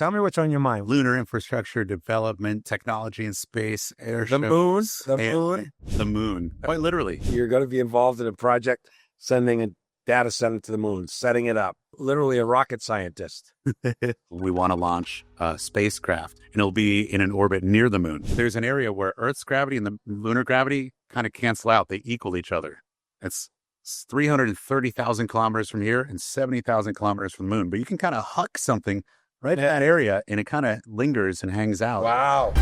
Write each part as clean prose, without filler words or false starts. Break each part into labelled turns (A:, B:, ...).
A: Tell me what's on your mind.
B: Lunar infrastructure development, technology in space, airships. The moon. Quite literally.
A: You're going to be involved in a project sending a data center to the moon, setting it up. Literally a rocket scientist.
B: We want to launch a spacecraft, and it'll be in an orbit near the moon. There's an area where Earth's gravity and the lunar gravity kind of cancel out. They equal each other. It's 330,000 kilometers from here and 70,000 kilometers from the moon. But you can kind of huck something right in that area, and it kind of lingers and hangs out.
A: Wow.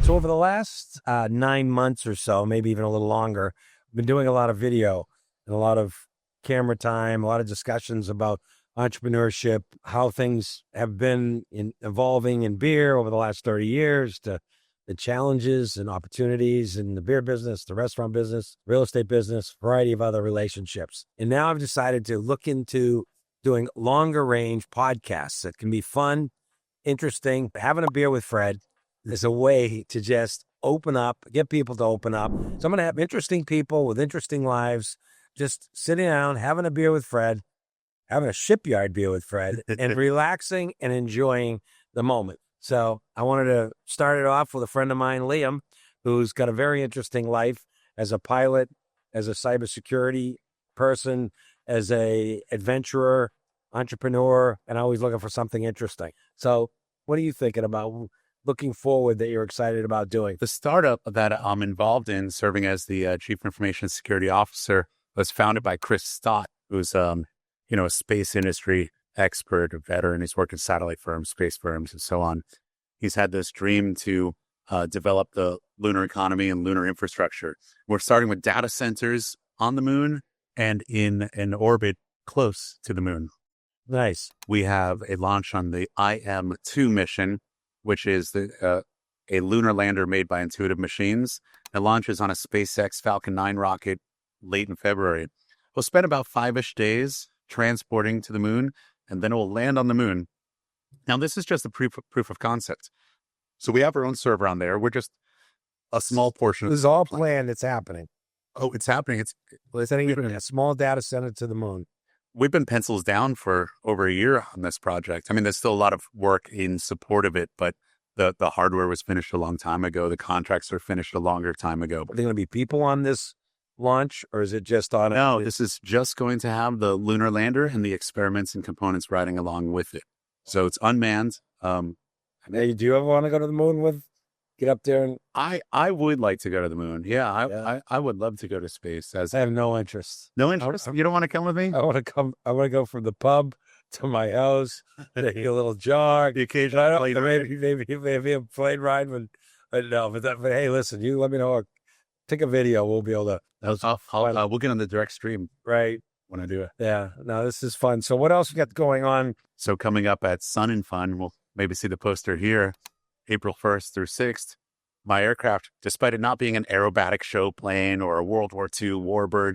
A: So over the last 9 months or so, maybe even a little longer, I've been doing a lot of video and a lot of camera time, a lot of discussions about entrepreneurship, how things have been evolving in beer over the last 30 years, to the challenges and opportunities in the beer business, the restaurant business, real estate business, variety of other relationships. And now I've decided to look into doing longer range podcasts that can be fun, interesting. Having a beer with Fred is a way to just open up, get people to open up. So I'm going to have interesting people with interesting lives, just sitting down, having a beer with Fred, having a Shipyard beer with Fred, and relaxing and enjoying the moment. So I wanted to start it off with a friend of mine, Liam, who's got a very interesting life as a pilot, as a cybersecurity person, as a adventurer, entrepreneur, and always looking for something interesting. So what are you thinking about looking forward that you're excited about doing?
B: The startup that I'm involved in, serving as the Chief Information Security Officer, was founded by Chris Stott, who's a space industry expert, a veteran. He's worked in satellite firms, space firms, and so on. He's had this dream to develop the lunar economy and lunar infrastructure. We're starting with data centers on the moon and in an orbit close to the moon.
A: Nice.
B: We have a launch on the IM-2 mission, which is a lunar lander made by Intuitive Machines. It launches on a SpaceX Falcon 9 rocket late in February. We'll spend about 5-ish days transporting to the moon, and then it will land on the moon. Now, this is just a proof of concept. So we have our own server on there. We're just a small portion.
A: This is all planned. It's happening.
B: Oh, it's happening.
A: It's setting a small data center to the moon.
B: We've been pencils down for over a year on this project. I mean, there's still a lot of work in support of it, but the hardware was finished a long time ago. The contracts are finished a longer time ago.
A: Are there going to be people on this launch, or is it just on?
B: No, this is just going to have the lunar lander and the experiments and components riding along with it. So it's unmanned.
A: Do you ever want to go to the moon get up there? And
B: I would like to go to the moon. Yeah, I would love to go to space.
A: I have no interest.
B: No interest? You don't want to come with me?
A: I want to come. I want to go from the pub to my house, take a little jog.
B: The occasional plane ride.
A: Maybe a plane ride, but no. But hey, listen, you let me know. Take a video. We'll be able to.
B: We'll get on the direct stream.
A: Right.
B: When I do it.
A: Yeah. No, this is fun. So what else we got going on?
B: So coming up at Sun and Fun, we'll maybe see the poster here, April 1st through 6th. My aircraft, despite it not being an aerobatic show plane or a World War II warbird,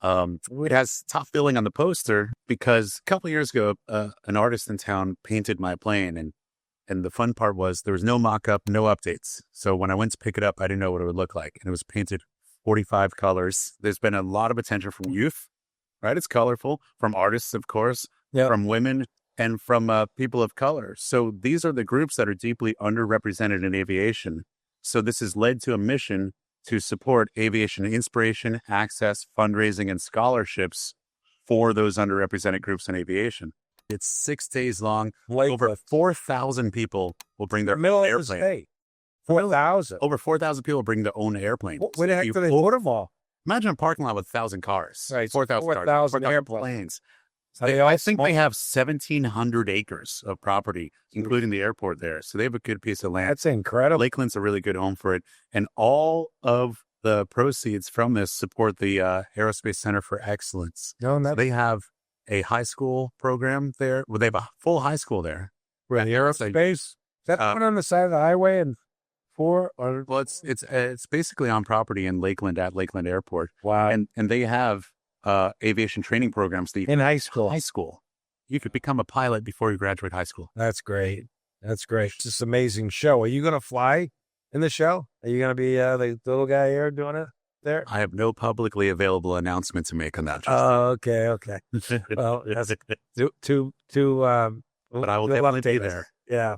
B: it has top billing on the poster because a couple of years ago, an artist in town painted my plane. And the fun part was there was no mock-up, no updates. So when I went to pick it up, I didn't know what it would look like. And it was painted 45 colors. There's been a lot of attention from youth, right? It's colorful. From artists, of course, from women, and from people of color. So these are the groups that are deeply underrepresented in aviation. So this has led to a mission to support aviation inspiration, access, fundraising, and scholarships for those underrepresented groups in aviation. It's 6 days long. Over 4,000 people will bring their own airplane.
A: 4,000?
B: Over 4,000 people bring their own airplane.
A: Where the heck do they put them all?
B: Imagine a parking lot with 1,000 cars.
A: Right,
B: 4,000
A: airplanes.
B: I think they have 1,700 acres of property, including the airport there. So they have a good piece of land.
A: That's incredible.
B: Lakeland's a really good home for it. And all of the proceeds from this support the Aerospace Center for Excellence.
A: So
B: they have a high school program there. Well, they have a full high school there.
A: Right. The aerospace? Is that one on the side of the highway and well,
B: it's basically on property in Lakeland at Lakeland Airport.
A: Wow.
B: And they have aviation training programs
A: in high school.
B: High school. You could become a pilot before you graduate high school.
A: That's great. That's great. It's this amazing show. Are you going to fly in the show? Are you going to be the little guy here doing it? there?
B: I have no publicly available announcement to make on that.
A: Oh, okay, okay. Well, that's
B: but I will
A: we'll
B: definitely be
A: update us.
B: there.
A: Yeah,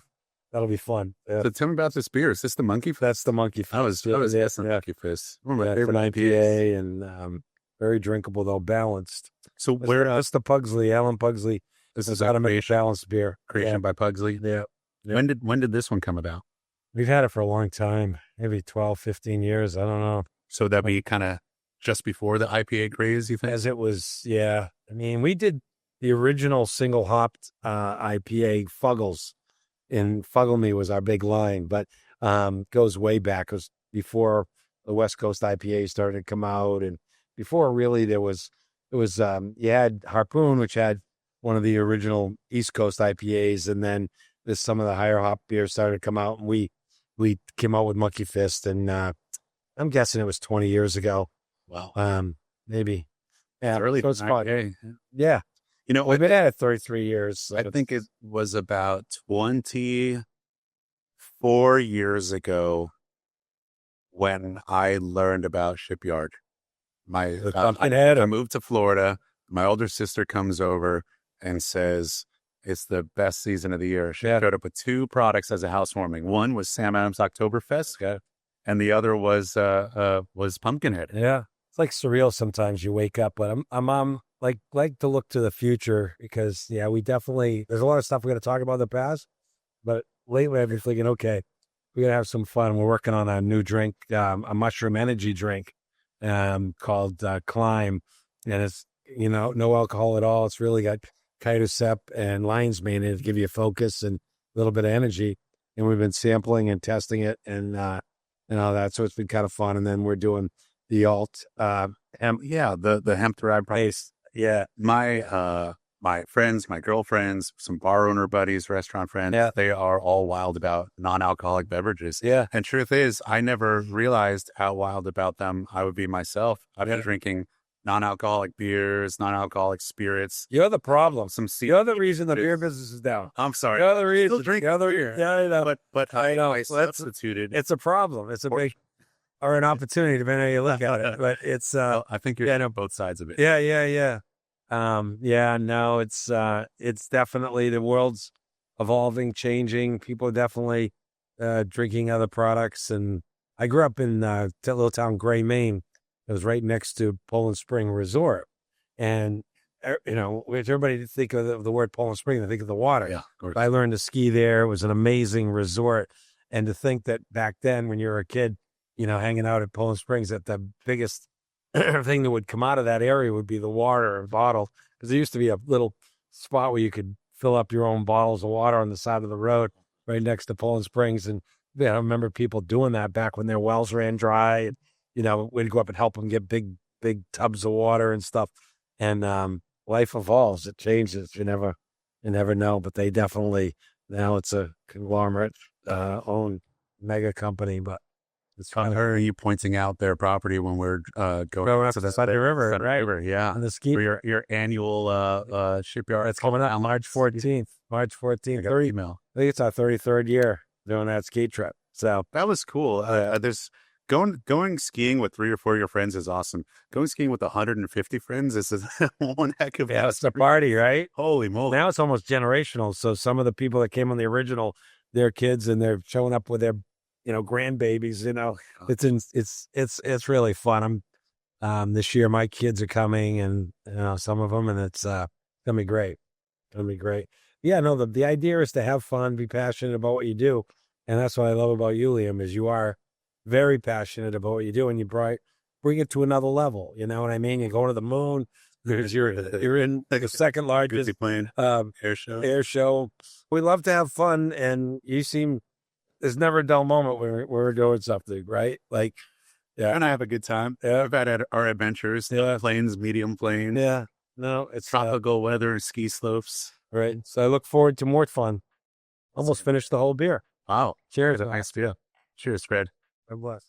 A: that'll be fun. Yeah.
B: So tell me about this beer. Is this the Monkey Fist?
A: That's the Monkey Fist.
B: I was
A: yeah,
B: guessing
A: yeah.
B: Monkey Fist. One of my
A: Yeah, it's
B: favorite
A: an
B: IPAs.
A: IPA and very drinkable though, balanced.
B: So
A: That's the Pugsley, Alan Pugsley.
B: this
A: Is
B: is
A: how to
B: a
A: make a balanced beer.
B: creation by Pugsley.
A: Yeah.
B: When did this one come about?
A: We've had it for a long time, maybe 12, 15 years. I don't know.
B: So that'd be kind of just before the IPA craze, you think?
A: As it was, yeah. I mean, we did the original single hopped IPA Fuggles, and Fuggle Me was our big line, but goes way back. It was before the West Coast IPA started to come out, and before really you had Harpoon, which had one of the original East Coast IPAs, and then some of the higher hop beers started to come out, and we came out with Monkey Fist, and I'm guessing it was 20 years ago.
B: Wow.
A: Maybe. Yeah,
B: Early
A: so it's fun.
B: IPA.
A: Yeah.
B: You know,
A: We've been at it 33 years. So
B: I think it was about 24 years ago when I learned about Shipyard. I moved to Florida. My older sister comes over and says it's the best season of the year. She showed up with 2 products as a housewarming. One was Sam Adams Oktoberfest, and the other was Pumpkinhead.
A: Yeah, it's like surreal sometimes. You wake up, but I'm like to look to the future because we definitely there's a lot of stuff we're going to talk about in the past, but lately I've been thinking, okay, we're gonna have some fun. We're working on a new drink, a mushroom energy drink, called Climb, and it's no alcohol at all. It's really got Kaitusep and lion's mane in it to give you focus and a little bit of energy. And we've been sampling and testing it and all that. So it's been kind of fun. And then we're doing the alt
B: hemp, the hemp derived
A: paste. Yeah,
B: my friends, my girlfriends, some bar owner buddies, restaurant friends, they are all wild about non-alcoholic beverages.
A: Yeah.
B: And truth is, I never realized how wild about them I would be myself. I've been drinking non-alcoholic beers, non-alcoholic spirits.
A: You're the problem. You're the reason the
B: juice.
A: beer business is down.
B: I'm sorry.
A: You're the reason.
B: Still drink beer.
A: Yeah, I know.
B: But
A: I know.
B: I substituted.
A: It's a problem. It's a big, or an opportunity, depending on how you look at it. But it's,
B: I think you're on both sides of it.
A: Yeah. No, it's definitely the world's evolving, changing. People are definitely drinking other products. And I grew up in a little town, Gray, Maine. It was right next to Poland Spring Resort. And, everybody think of the word Poland Spring, they think of the water.
B: Yeah, of course.
A: I learned to ski there. It was an amazing resort. And to think that back then when you were a kid, hanging out at Poland Springs, that the biggest thing that would come out of that area would be the water and bottle. Because there used to be a little spot where you could fill up your own bottles of water on the side of the road right next to Poland Springs. And I remember people doing that back when their wells ran dry. And, we'd go up and help them get big tubs of water and stuff. And life evolves. It changes. You never know. But they definitely, now it's a conglomerate owned mega company. But it's
B: I heard you pointing out their property when we're going
A: up to the side of the river, right?
B: River, yeah.
A: On the ski.
B: For your annual Shipyard.
A: It's coming up March 14th. March 14th.
B: Email.
A: I think it's our 33rd year doing that ski trip. So
B: that was cool. There's going skiing with 3 or 4 of your friends is awesome. Going skiing with 150 friends is one heck of
A: it's a party, right?
B: Holy moly!
A: Now it's almost generational. So some of the people that came on the original, their kids, and they're showing up with their grandbabies. It's really fun. This year my kids are coming, and some of them, and it's gonna be great. Yeah, no, the idea is to have fun, be passionate about what you do, and that's what I love about you, Liam, is you are very passionate about what you do, and you bring it to another level. You know what I mean? You go to the moon. You're in the second largest
B: plane
A: air show. We love to have fun, and you seem. There's never a dull moment when we're doing something, right? Like,
B: and I have a good time.
A: Yeah.
B: I've had our adventures, planes, medium planes.
A: Yeah, no, it's
B: tropical weather, ski slopes.
A: Right. So I look forward to more fun. Almost finished the whole beer.
B: Wow.
A: Cheers.
B: Nice beer. Cheers, Fred.
A: God bless.